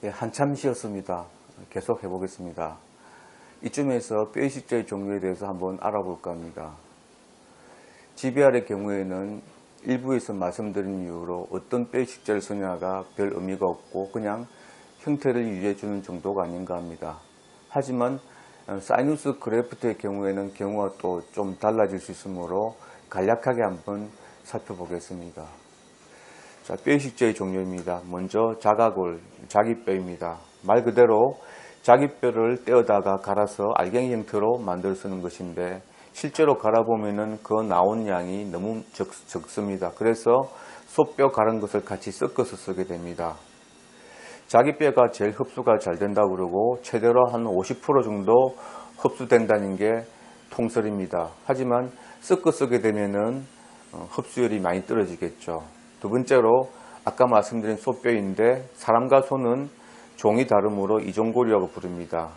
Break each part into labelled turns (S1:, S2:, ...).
S1: 한참 쉬었습니다. 계속 해보겠습니다. 이쯤에서 뼈이식제의 종류에 대해서 한번 알아볼까 합니다. GBR의 경우에는 일부에서 말씀드린 이유로 어떤 뼈이식제를 쓰냐가 별 의미가 없고 그냥 형태를 유지해주는 정도가 아닌가 합니다. 하지만 사이누스 그래프트의 경우에는 경우가 또 좀 달라질 수 있으므로 간략하게 한번 살펴보겠습니다. 자, 뼈이식제의 종류입니다. 먼저 자가골, 자기뼈입니다. 말 그대로 자기뼈를 떼어다가 갈아서 알갱이 형태로 만들어 쓰는 것인데 실제로 갈아보면은 그 나온 양이 너무 적습니다. 그래서 소뼈 갈은 것을 같이 섞어서 쓰게 됩니다. 자기뼈가 제일 흡수가 잘 된다고 그러고 최대로 한 50% 정도 흡수된다는 게 통설입니다. 하지만 섞어 쓰게 되면은 흡수율이 많이 떨어지겠죠. 두 번째로 아까 말씀드린 소뼈인데 사람과 소는 종이 다르므로 이종골이라고 부릅니다.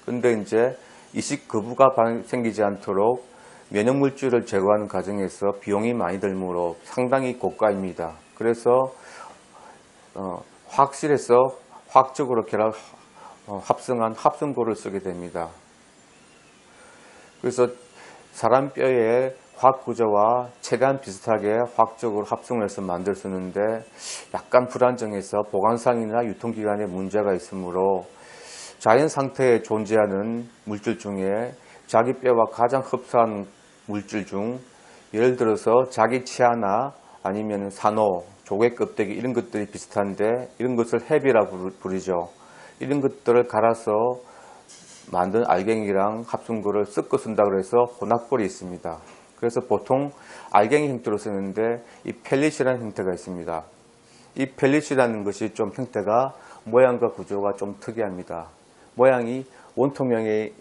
S1: 근데 이제 이식 거부가 생기지 않도록 면역물질을 제거하는 과정에서 비용이 많이 들므로 상당히 고가입니다. 그래서 화학실에서 화학적으로 합성한 합성골을 쓰게 됩니다. 그래서 사람 뼈의 화학 구조와 최대한 비슷하게 화학적으로 합성을 해서 만들 수 있는데 약간 불안정해서 보관상이나 유통기간에 문제가 있으므로 자연 상태에 존재하는 물질 중에 자기 뼈와 가장 흡사한 물질 중 예를 들어서 자기 치아나 아니면 산호, 조개 껍데기 이런 것들이 비슷한데 이런 것을 헤비라고 부르죠. 이런 것들을 갈아서 만든 알갱이랑 합성골을 섞어 쓴다고 해서 혼합골이 있습니다. 그래서 보통 알갱이 형태로 쓰는데 이 펠릿이라는 형태가 있습니다. 이 펠릿이라는 것이 좀 형태가 모양과 구조가 좀 특이합니다. 모양이 원통형의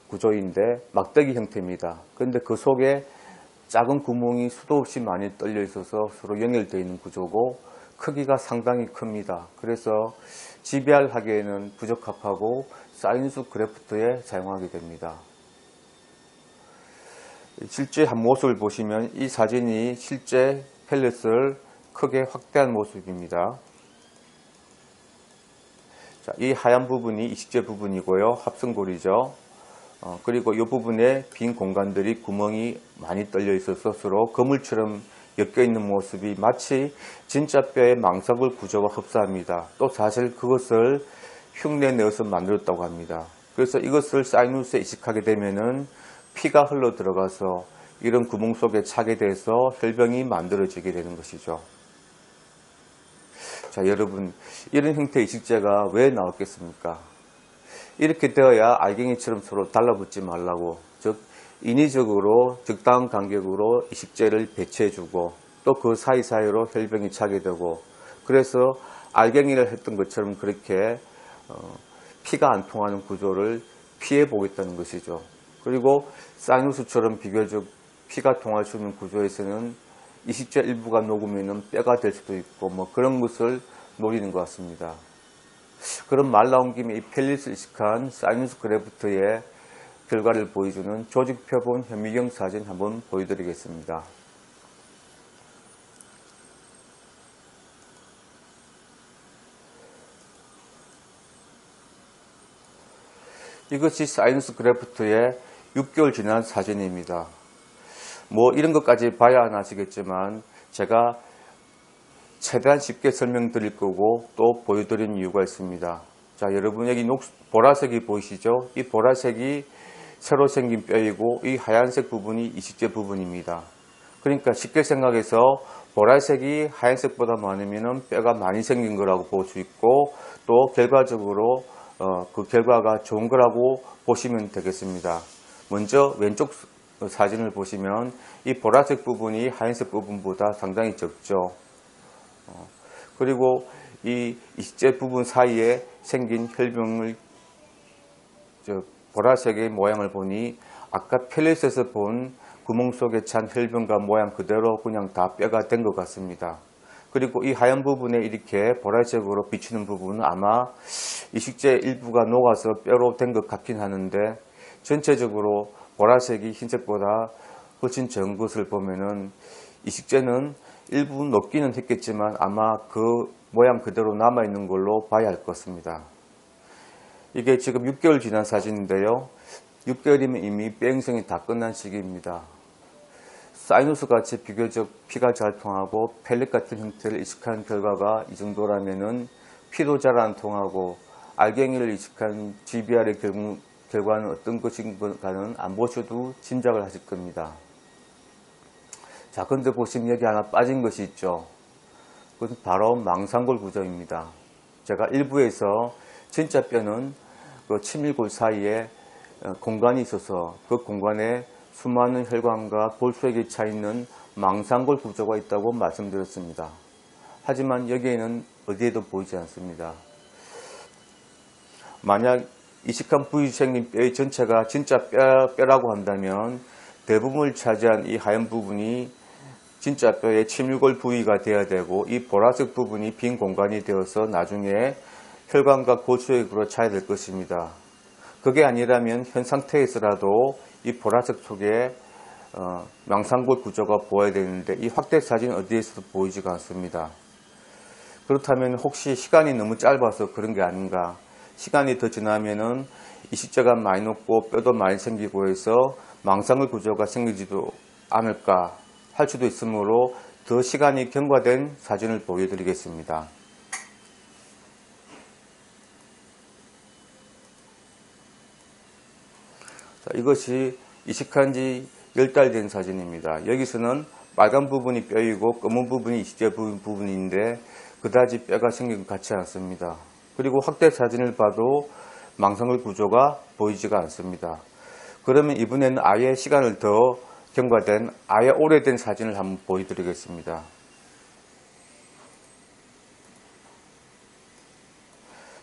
S1: 구조인데 막대기 형태입니다. 그런데 그 속에 작은 구멍이 수도 없이 많이 뚫려 있어서 서로 연결되어 있는 구조고 크기가 상당히 큽니다. 그래서 GBR 하기에는 부적합하고 사이누스 그래프트에 사용하게 됩니다. 실제 한 모습을 보시면 이 사진이 실제 펠렛을 크게 확대한 모습입니다. 자, 이 하얀 부분이 이식제 부분이고요. 합성골이죠. 그리고 이 부분에 빈 공간들이 구멍이 많이 뚫려 있어서 서로 거물처럼 엮여 있는 모습이 마치 진짜 뼈의 망사골 구조와 흡사합니다. 또 사실 그것을 흉내 내어서 만들었다고 합니다. 그래서 이것을 사이누스에 이식하게 되면은 피가 흘러 들어가서 이런 구멍 속에 차게 돼서 혈병이 만들어지게 되는 것이죠. 자, 여러분, 이런 형태의 이식제가 왜 나왔겠습니까? 이렇게 되어야 알갱이처럼 서로 달라붙지 말라고, 즉 인위적으로 적당한 간격으로 이식제를 배치해주고 또 그 사이사이로 혈병이 차게 되고 그래서 알갱이를 했던 것처럼 그렇게 피가 안 통하는 구조를 피해 보겠다는 것이죠. 그리고 사이누스처럼 비교적 피가 통할 수 있는 구조에서는 이식제 일부가 녹으면 뼈가 될 수도 있고 뭐 그런 것을 노리는 것 같습니다. 그럼 말 나온 김에 이 펠릿을 이식한 사이누스 그래프트의 결과를 보여주는 조직 표본 현미경 사진 한번 보여드리겠습니다. 이것이 사이누스 그래프트의 6개월 지난 사진입니다. 뭐 이런 것까지 봐야 안 하시겠지만 제가 최대한 쉽게 설명드릴 거고 또 보여드리는 이유가 있습니다. 자, 여러분 여기 보라색이 보이시죠? 이 보라색이 새로 생긴 뼈이고 이 하얀색 부분이 이식제 부분입니다. 그러니까 쉽게 생각해서 보라색이 하얀색보다 많으면 뼈가 많이 생긴 거라고 볼 수 있고 또 결과적으로 그 결과가 좋은 거라고 보시면 되겠습니다. 먼저 왼쪽 사진을 보시면 이 보라색 부분이 하얀색 부분보다 상당히 적죠. 그리고 이 이식제 부분 사이에 생긴 혈병을 보라색의 모양을 보니 아까 펠릿에서 본 구멍 속에 찬 혈병과 모양 그대로 그냥 다 뼈가 된 것 같습니다. 그리고 이 하얀 부분에 이렇게 보라색으로 비치는 부분은 아마 이식제 일부가 녹아서 뼈로 된 것 같긴 하는데 전체적으로 보라색이 흰색보다 훨씬 적은 것을 보면은 이식제는 일부 녹기는 했겠지만 아마 그 모양 그대로 남아있는 걸로 봐야 할 것 같습니다. 이게 지금 6개월 지난 사진인데요. 6개월이면 이미 뼈 형성이 다 끝난 시기입니다. 사이누스 같이 비교적 피가 잘 통하고 펠릿 같은 형태를 이식한 결과가 이 정도라면은 피도 잘 안 통하고 알갱이를 이식한 GBR의 결과는 어떤 것인가는 안 보셔도 짐작을 하실 겁니다. 자, 근데 보시면 여기 하나 빠진 것이 있죠. 그것은 바로 망상골 구조입니다. 제가 일부에서 진짜 뼈는 그 치밀골 사이에 공간이 있어서 그 공간에 수많은 혈관과 골수액이 차 있는 망상골 구조가 있다고 말씀드렸습니다. 하지만 여기에는 어디에도 보이지 않습니다. 만약 이식한 부위 생긴 뼈의 전체가 진짜 뼈라고 한다면 대부분을 차지한 이 하얀 부분이 진짜 뼈의 치밀골 부위가 되어야 되고 이 보라색 부분이 빈 공간이 되어서 나중에 혈관과 골수액으로 차야 될 것입니다. 그게 아니라면 현 상태에서라도 이 보라색 속에 망상골 구조가 보여야 되는데 이 확대 사진 어디에서도 보이지가 않습니다. 그렇다면 혹시 시간이 너무 짧아서 그런 게 아닌가. 시간이 더 지나면은 이식자가 많이 높고 뼈도 많이 생기고 해서 망상골 구조가 생기지도 않을까 할 수도 있으므로 더 시간이 경과된 사진을 보여드리겠습니다. 자, 이것이 이식한 지 10달 된 사진입니다. 여기서는 빨간 부분이 뼈이고 검은 부분이 이식제 부분인데 그다지 뼈가 생긴 것 같지 않습니다. 그리고 확대 사진을 봐도 망상골 구조가 보이지가 않습니다. 그러면 이번에는 아예 시간을 더 경과된 아예 오래된 사진을 한번 보여드리겠습니다.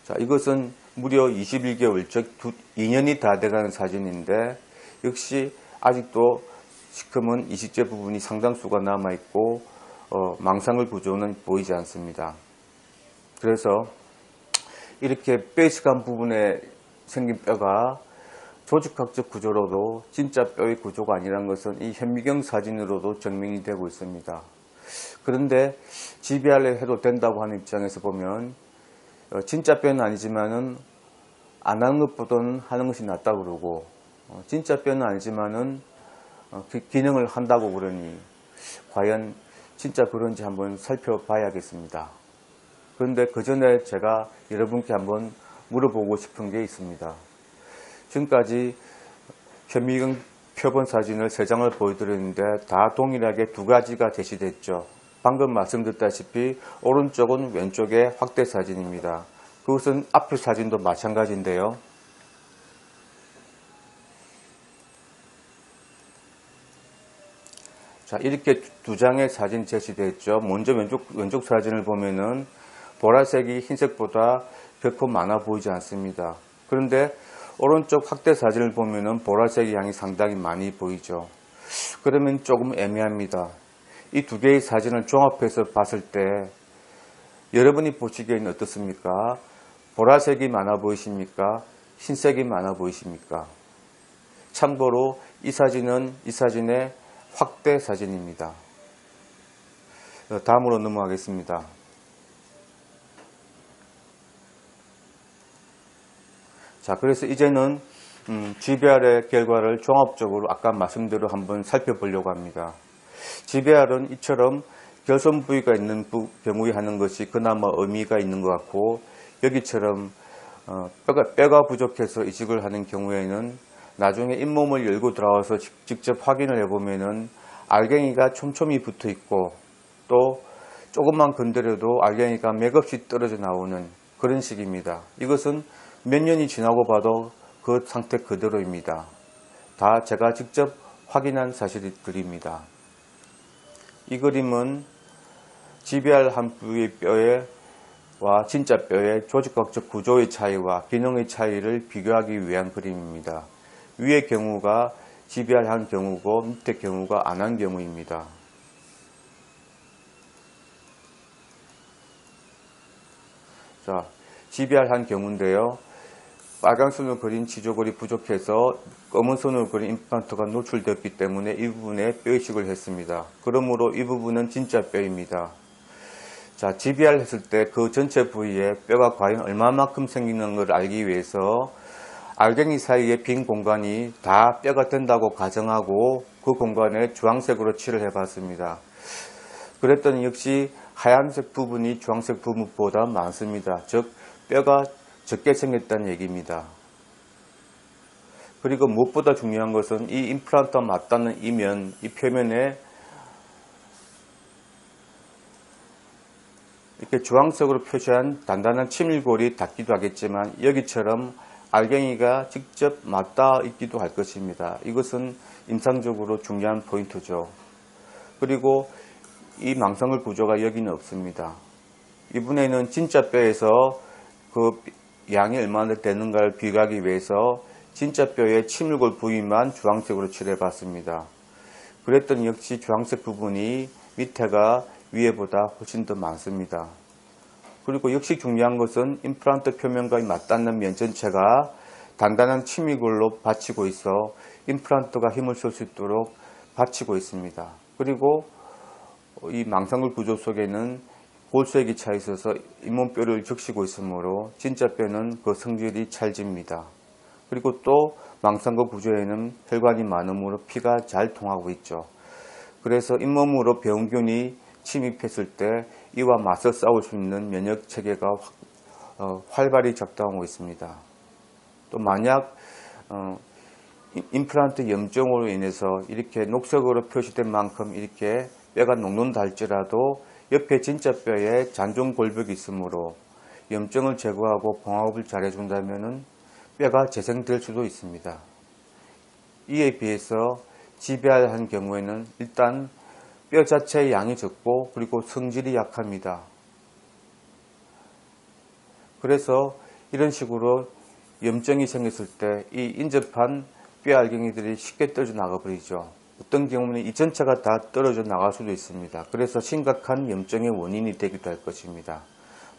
S1: 자, 이것은 무려 21개월, 즉 2년이 다 돼가는 사진인데 역시 아직도 시커먼 이식제 부분이 상당수가 남아있고 망상골 구조는 보이지 않습니다. 그래서 이렇게 뼈이식한 부분에 생긴 뼈가 조직학적 구조로도 진짜 뼈의 구조가 아니라는 것은 이 현미경 사진으로도 증명이 되고 있습니다. 그런데 GBR을 해도 된다고 하는 입장에서 보면 진짜 뼈는 아니지만은 안 하는 것보다는 하는 것이 낫다고 그러고 진짜 뼈는 아니지만은 기능을 한다고 그러니 과연 진짜 그런지 한번 살펴봐야겠습니다. 그런데 그 전에 제가 여러분께 한번 물어보고 싶은 게 있습니다. 지금까지 현미경 표본 사진을 3장을 보여드렸는데 다 동일하게 2가지가 제시됐죠. 방금 말씀드렸다시피 오른쪽은 왼쪽의 확대 사진입니다. 그것은 앞의 사진도 마찬가지인데요. 자, 이렇게 2장의 사진 제시됐죠. 먼저 왼쪽 사진을 보면은 보라색이 흰색보다 결코 많아 보이지 않습니다. 그런데 오른쪽 확대 사진을 보면은 보라색 양이 상당히 많이 보이죠. 그러면 조금 애매합니다. 이 2개의 사진을 종합해서 봤을 때 여러분이 보시기에는 어떻습니까? 보라색이 많아 보이십니까? 흰색이 많아 보이십니까? 참고로 이 사진은 이 사진의 확대 사진입니다. 다음으로 넘어가겠습니다. 자, 그래서 이제는 GBR의 결과를 종합적으로 아까 말씀대로 한번 살펴보려고 합니다. GBR은 이처럼 결손 부위가 있는 경우에 하는 것이 그나마 의미가 있는 것 같고 여기처럼 뼈가 부족해서 이식을 하는 경우에는 나중에 잇몸을 열고 들어와서 직접 확인을 해보면은 알갱이가 촘촘히 붙어 있고 또 조금만 건드려도 알갱이가 맥없이 떨어져 나오는 그런 식입니다. 이것은 몇 년이 지나고 봐도 그 상태 그대로입니다. 다 제가 직접 확인한 사실들입니다. 이 그림은 GBR 한 부위의 뼈와 진짜 뼈의 조직학적 구조의 차이와 기능의 차이를 비교하기 위한 그림입니다. 위의 경우가 GBR 한 경우고 밑에 경우가 안 한 경우입니다. 자, GBR 한 경우인데요. 빨간 선을 그린 지저골이 부족해서 검은 선을 그린 임플란트가 노출되었기 때문에 이 부분에 뼈 이식을 했습니다. 그러므로 이 부분은 진짜 뼈입니다. 자, GBR 했을 때 그 전체 부위에 뼈가 과연 얼마만큼 생기는 걸 알기 위해서 알갱이 사이에 빈 공간이 다 뼈가 된다고 가정하고 그 공간에 주황색으로 칠을 해봤습니다. 그랬더니 역시 하얀색 부분이 주황색 부분보다 많습니다. 즉 뼈가 적게 생겼다는 얘기입니다. 그리고 무엇보다 중요한 것은 이 임플란트와 맞닿는 이면, 이 표면에 이렇게 주황색으로 표시한 단단한 치밀골이 닿기도 하겠지만 여기처럼 알갱이가 직접 맞닿아 있기도 할 것입니다. 이것은 임상적으로 중요한 포인트죠. 그리고 이 망상골 구조가 여기는 없습니다. 이번에는 진짜 뼈에서 그 양이 얼마나 되는가를 비교하기 위해서 진짜 뼈의 치밀골 부위만 주황색으로 칠해 봤습니다. 그랬더니 역시 주황색 부분이 밑에가 위에보다 훨씬 더 많습니다. 그리고 역시 중요한 것은 임플란트 표면과 맞닿는 면 전체가 단단한 치밀골로 받치고 있어 임플란트가 힘을 쏠 수 있도록 받치고 있습니다. 그리고 이 망상골 구조 속에는 골수액이 차 있어서 잇몸뼈를 적시고 있으므로 진짜 뼈는 그 성질이 찰집니다. 그리고 또 망상골 구조에는 혈관이 많으므로 피가 잘 통하고 있죠. 그래서 잇몸으로 병균이 침입했을 때 이와 맞서 싸울 수 있는 면역 체계가 활발히 작동하고 있습니다. 또 만약 임플란트 염증으로 인해서 이렇게 녹색으로 표시된 만큼 이렇게 뼈가 녹는다 할지라도 옆에 진짜 뼈에 잔존 골벽이 있으므로 염증을 제거하고 봉합을 잘 해준다면 뼈가 재생될 수도 있습니다. 이에 비해서 GBR 한 경우에는 일단 뼈 자체의 양이 적고 그리고 성질이 약합니다. 그래서 이런 식으로 염증이 생겼을 때 이 인접한 뼈 알갱이들이 쉽게 떨어져 나가 버리죠. 어떤 경우는 이 전체가 다 떨어져 나갈 수도 있습니다. 그래서 심각한 염증의 원인이 되기도 할 것입니다.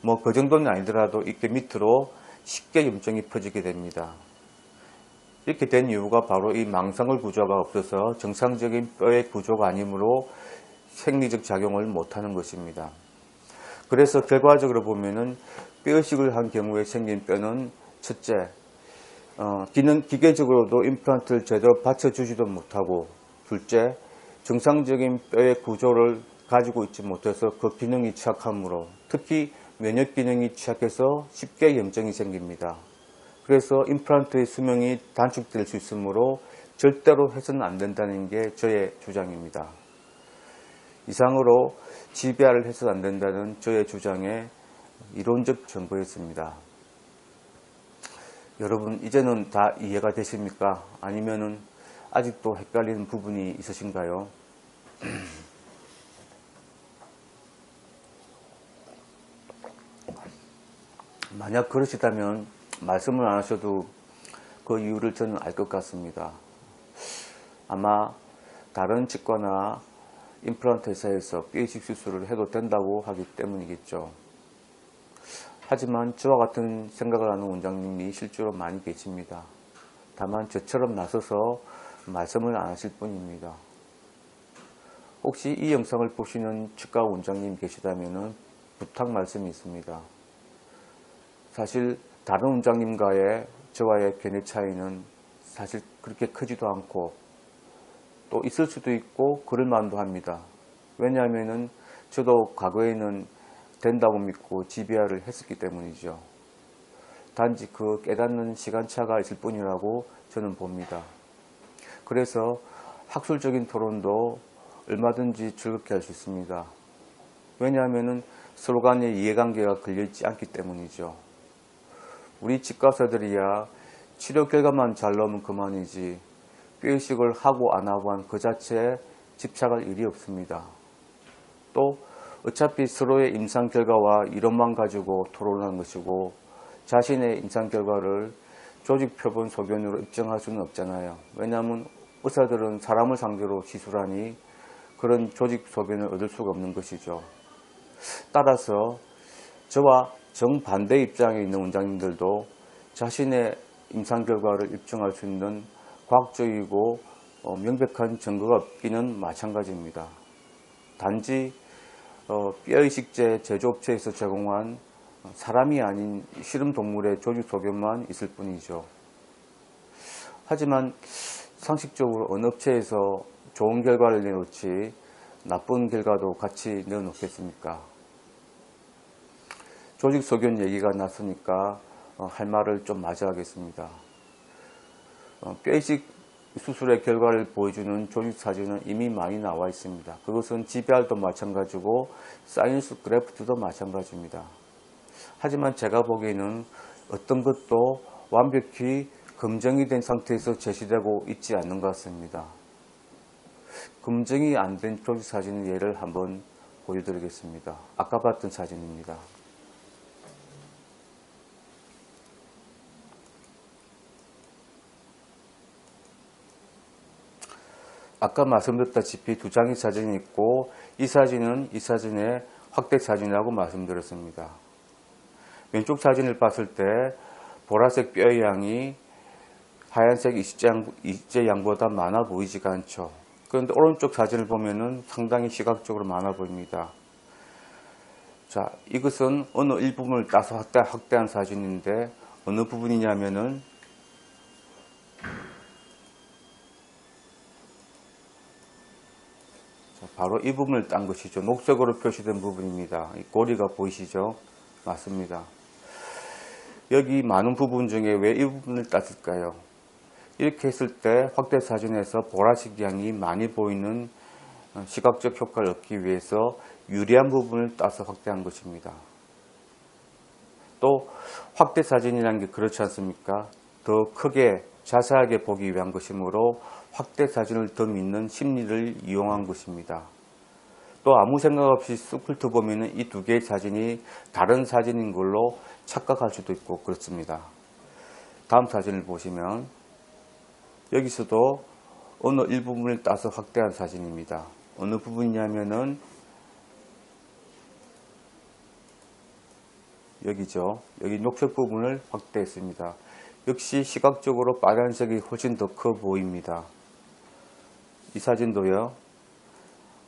S1: 뭐 그 정도는 아니더라도 이렇게 밑으로 쉽게 염증이 퍼지게 됩니다. 이렇게 된 이유가 바로 이 망상골 구조가 없어서 정상적인 뼈의 구조가 아니므로 생리적 작용을 못하는 것입니다. 그래서 결과적으로 보면은 뼈이식을 한 경우에 생긴 뼈는 첫째, 기계적으로도 임플란트를 제대로 받쳐주지도 못하고, 둘째, 정상적인 뼈의 구조를 가지고 있지 못해서 그 기능이 취약하므로, 특히 면역 기능이 취약해서 쉽게 염증이 생깁니다. 그래서 임플란트의 수명이 단축될 수 있으므로 절대로 해서는 안 된다는 게 저의 주장입니다. 이상으로 GBR을 해서는 안 된다는 저의 주장의 이론적 정보였습니다. 여러분 이제는 다 이해가 되십니까? 아니면은 아직도 헷갈리는 부분이 있으신가요? 만약 그러시다면 말씀을 안 하셔도 그 이유를 저는 알 것 같습니다. 아마 다른 치과나 임플란트 회사에서 뼈이식 수술을 해도 된다고 하기 때문이겠죠. 하지만 저와 같은 생각을 하는 원장님이 실제로 많이 계십니다. 다만 저처럼 나서서 말씀을 안 하실 뿐입니다. 혹시 이 영상을 보시는 치과 원장님 계시다면 부탁 말씀이 있습니다. 사실 다른 원장님과의 저와의 견해 차이는 사실 그렇게 크지도 않고 또 있을 수도 있고 그럴 만도 합니다. 왜냐하면 저도 과거에는 된다고 믿고 GBR을 했었기 때문이죠. 단지 그 깨닫는 시간차가 있을 뿐이라고 저는 봅니다. 그래서 학술적인 토론도 얼마든지 즐겁게 할 수 있습니다. 왜냐하면 서로 간의 이해관계가 걸려있지 않기 때문이죠. 우리 치과의사들이야 치료 결과만 잘 나오면 그만이지 뼈이식을 하고 안 하고 한 그 자체에 집착할 일이 없습니다. 또 어차피 서로의 임상 결과와 이론만 가지고 토론하는 것이고 자신의 임상 결과를 조직 표본 소견으로 입증할 수는 없잖아요. 왜냐하면 의사들은 사람을 상대로 시술하니 그런 조직 소견을 얻을 수가 없는 것이죠. 따라서 저와 정반대 입장에 있는 원장님들도 자신의 임상 결과를 입증할 수 있는 과학적이고 명백한 증거가 없기는 마찬가지입니다. 단지 뼈이식제 제조업체에서 제공한 사람이 아닌 실험동물의 조직소견만 있을 뿐이죠. 하지만 상식적으로 어느 업체에서 좋은 결과를 내놓지 나쁜 결과도 같이 내놓겠습니까? 조직소견 얘기가 났으니까 할 말을 좀 마저 하겠습니다. 뼈이식 수술의 결과를 보여주는 조직사진은 이미 많이 나와 있습니다. 그것은 GBR도 마찬가지고 사이언스 그래프트도 마찬가지입니다. 하지만 제가 보기에는 어떤 것도 완벽히 검증이 된 상태에서 제시되고 있지 않는 것 같습니다. 검증이 안 된 조직사진 예를 한번 보여드리겠습니다. 아까 봤던 사진입니다. 아까 말씀드렸다시피 두 장의 사진이 있고 이 사진은 이 사진의 확대 사진이라고 말씀드렸습니다. 왼쪽 사진을 봤을 때 보라색 뼈의 양이 하얀색 이제 양보다 많아 보이지가 않죠. 그런데 오른쪽 사진을 보면은 상당히 시각적으로 많아 보입니다. 자, 이것은 어느 일부분을 따서 확대한 사진인데 어느 부분이냐면은 바로 이 부분을 딴 것이죠. 녹색으로 표시된 부분입니다. 이 고리가 보이시죠? 맞습니다. 여기 많은 부분 중에 왜 이 부분을 땄을까요? 이렇게 했을 때 확대 사진에서 보라색 양이 많이 보이는 시각적 효과를 얻기 위해서 유리한 부분을 따서 확대한 것입니다. 또 확대 사진이라는 게 그렇지 않습니까? 더 크게 자세하게 보기 위한 것이므로 확대 사진을 더 믿는 심리를 이용한 것입니다. 또 아무 생각 없이 쓱 훑어보면 이 두 개의 사진이 다른 사진인 걸로 착각할 수도 있고 그렇습니다. 다음 사진을 보시면 여기서도 어느 일부분을 따서 확대한 사진입니다. 어느 부분이냐면은 여기죠. 여기 녹색 부분을 확대했습니다. 역시 시각적으로 빨간색이 훨씬 더 커 보입니다. 이 사진도요.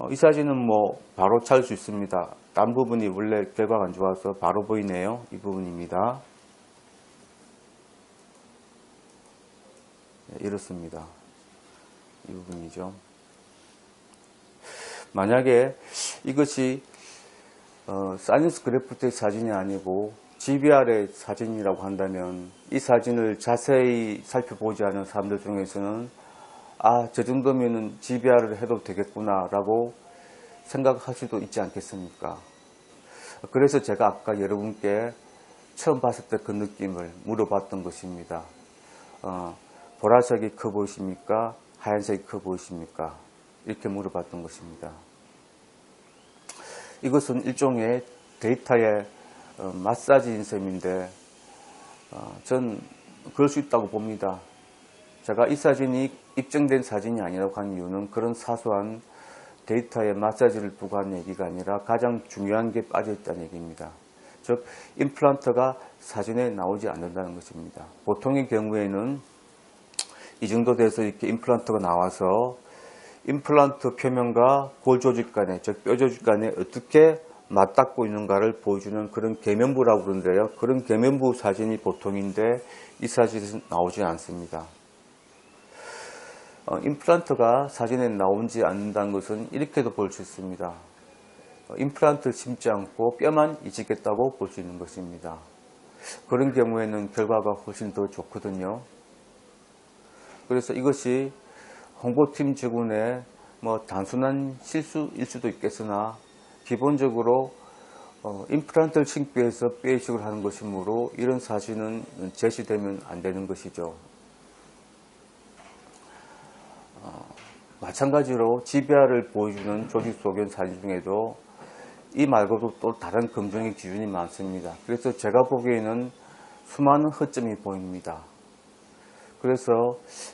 S1: 이 사진은 뭐 바로 찾을 수 있습니다. 딴 부분이 원래 결과가 안 좋아서 바로 보이네요. 이 부분입니다. 네, 이렇습니다. 이 부분이죠. 만약에 이것이 사이언스 그래프트의 사진이 아니고 GBR의 사진이라고 한다면 이 사진을 자세히 살펴보지 않은 사람들 중에서는 저 정도면은 GBR을 해도 되겠구나 라고 생각할 수도 있지 않겠습니까? 그래서 제가 아까 여러분께 처음 봤을 때 그 느낌을 물어봤던 것입니다. 보라색이 커 보이십니까? 하얀색이 커 보이십니까? 이렇게 물어봤던 것입니다. 이것은 일종의 데이터의 마사지인 셈인데 전 그럴 수 있다고 봅니다. 제가 이 사진이 입증된 사진이 아니라고 한 이유는 그런 사소한 데이터에 마사지를 두고 한 얘기가 아니라 가장 중요한 게 빠져있다는 얘기입니다. 즉 임플란트가 사진에 나오지 않는다는 것입니다. 보통의 경우에는 이 정도 돼서 이렇게 임플란트가 나와서 임플란트 표면과 골조직 간에, 즉 뼈조직 간에 어떻게 맞닿고 있는가를 보여주는 그런 계면부라고 그러는데요. 그런 계면부 사진이 보통인데 이 사진은 나오지 않습니다. 임플란트가 사진에 나오지 않는다는 것은 이렇게도 볼 수 있습니다. 임플란트를 심지 않고 뼈만 이식했다고 볼 수 있는 것입니다. 그런 경우에는 결과가 훨씬 더 좋거든요. 그래서 이것이 홍보팀 직원의 단순한 실수일 수도 있겠으나 기본적으로 임플란트를 심기 위해서 뼈 이식을 하는 것이므로 이런 사진은 제시되면 안 되는 것이죠. 마찬가지로 GBR을 보여주는 조직소견 사진 중에도 이 말고도 또 다른 검증의 기준이 많습니다. 그래서 제가 보기에는 수많은 허점이 보입니다. 그래서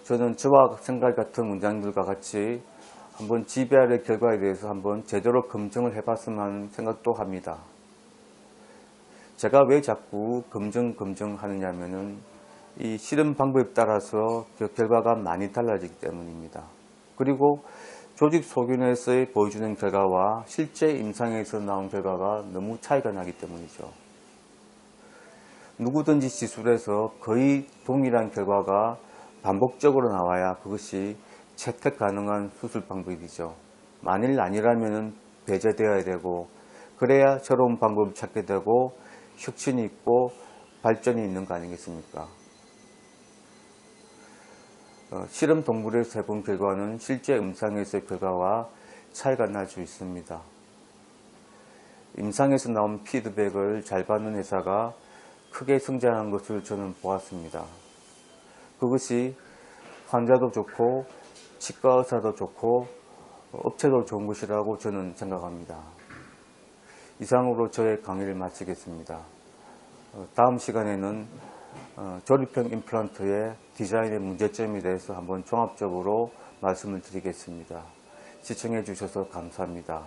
S1: 저는 저와 생각 같은 원장님들과 같이 한번 GBR의 결과에 대해서 한번 제대로 검증을 해봤으면 하는 생각도 합니다. 제가 왜 자꾸 검증하느냐면은 이 실험 방법에 따라서 결과가 많이 달라지기 때문입니다. 그리고 조직 소견에서 보여주는 결과와 실제 임상에서 나온 결과가 너무 차이가 나기 때문이죠. 누구든지 시술에서 거의 동일한 결과가 반복적으로 나와야 그것이 채택 가능한 수술 방법이죠. 만일 아니라면 배제되어야 되고, 그래야 새로운 방법을 찾게 되고 혁신이 있고 발전이 있는 거 아니겠습니까? 실험 동물에서 해본 결과는 실제 임상에서의 결과와 차이가 날 수 있습니다. 임상에서 나온 피드백을 잘 받는 회사가 크게 성장한 것을 저는 보았습니다. 그것이 환자도 좋고 치과 의사도 좋고 업체도 좋은 것이라고 저는 생각합니다. 이상으로 저의 강의를 마치겠습니다. 다음 시간에는 조립형 임플란트의 디자인의 문제점에 대해서 한번 종합적으로 말씀을 드리겠습니다. 시청해 주셔서 감사합니다.